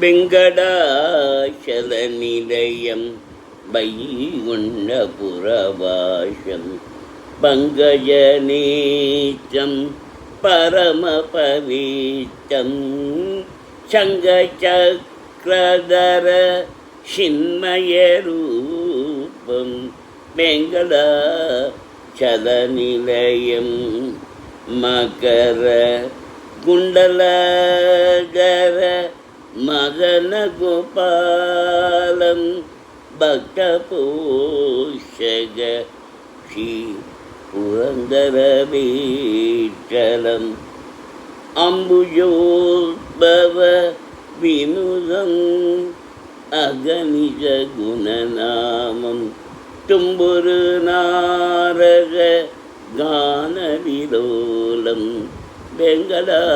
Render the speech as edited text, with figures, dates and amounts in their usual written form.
வெங்கடாச்சலநிலையம் வைகுண்டபுரவாசம் பங்கஜநேச்சம் பரமபவித்தம் சங்கசக்ரதர சின்மயரூபம் வெங்கடாச்சலநிலையம் Makara குண்டலதர மதனகோபாலம் பக்தபோஷக Sri புரந்தரவீட்டலம் அம்புஜோத்பவ வினுதம் அகனிஜ குணநாமம் Tumburu நாரக கானவிலோலம் வெங்கடாச்சலநிலையம்.